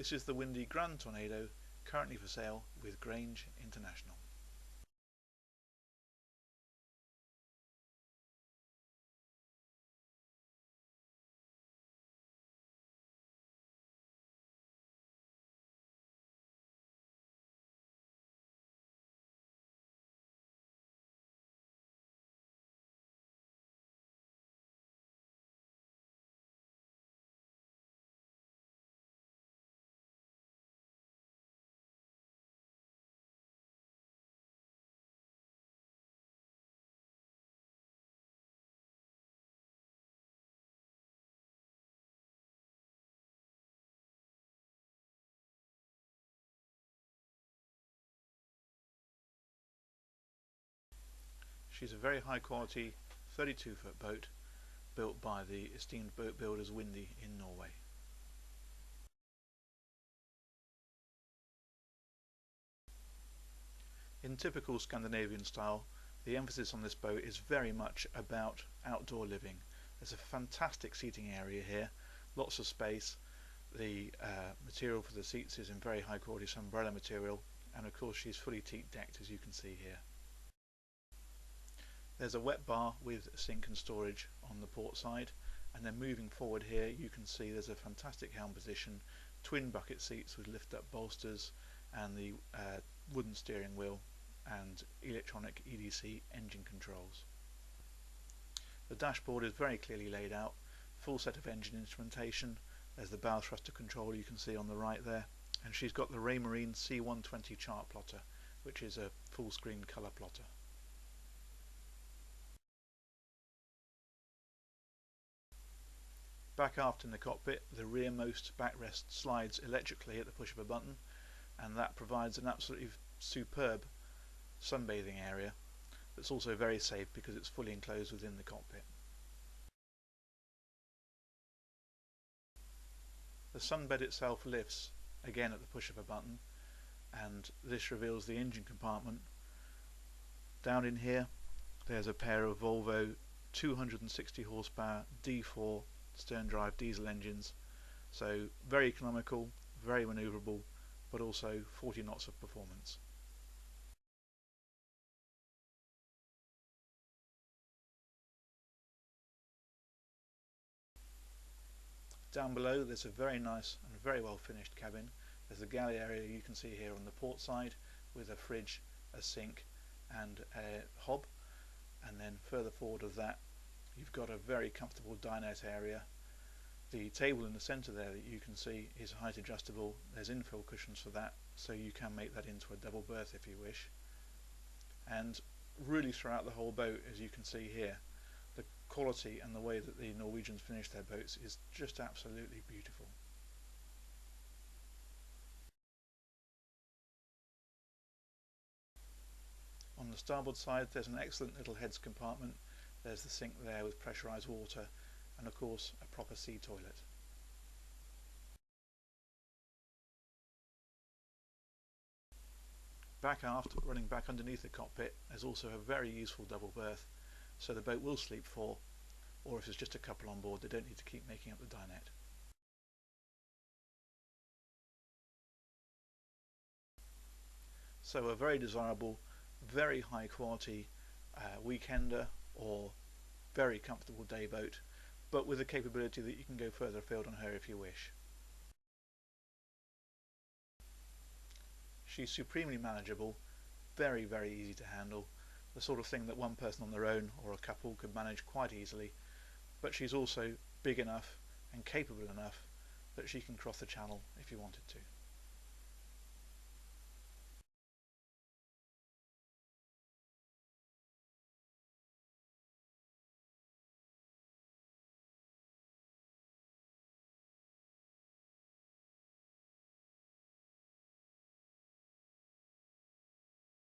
This is the windy Grand Tornado, currently for sale with Grange International. She's a very high quality 32-foot boat built by the esteemed boat builders Windy in Norway. In typical Scandinavian style, the emphasis on this boat is very much about outdoor living. There's a fantastic seating area here, lots of space. The material for the seats is in very high quality umbrella material, and of course she's fully teak decked, as you can see here. There's a wet bar with sink and storage on the port side, and then moving forward here you can see there's a fantastic helm position, twin bucket seats with lift up bolsters, and the wooden steering wheel and electronic EDC engine controls. The dashboard is very clearly laid out, full set of engine instrumentation. There's the bow thruster control you can see on the right there, and she's got the Raymarine C120 chart plotter, which is a full screen colour plotter. Back aft in the cockpit, the rearmost backrest slides electrically at the push of a button, and that provides an absolutely superb sunbathing area that's also very safe because it's fully enclosed within the cockpit. The sunbed itself lifts again at the push of a button, and this reveals the engine compartment. Down in here there's a pair of Volvo 260 horsepower D4 stern drive diesel engines, so very economical, very manoeuvrable, but also 40 knots of performance. Down below there's a very nice and very well finished cabin. There's a galley area you can see here on the port side with a fridge, a sink and a hob, and then further forward of that you've got a very comfortable dinette area. The table in the centre there that you can see is height adjustable. There's infill cushions for that, so you can make that into a double berth if you wish. And really throughout the whole boat, as you can see here, the quality and the way that the Norwegians finish their boats is just absolutely beautiful. On the starboard side there's an excellent little heads compartment. There's the sink there with pressurised water, and of course a proper sea toilet. Back aft, running back underneath the cockpit, there's also a very useful double berth, so the boat will sleep four, or if there's just a couple on board they don't need to keep making up the dinette. So a very desirable, very high quality weekender or very comfortable day boat, but with the capability that you can go further afield on her if you wish. She's supremely manageable, very easy to handle, the sort of thing that one person on their own or a couple could manage quite easily, but she's also big enough and capable enough that she can cross the channel if you wanted to.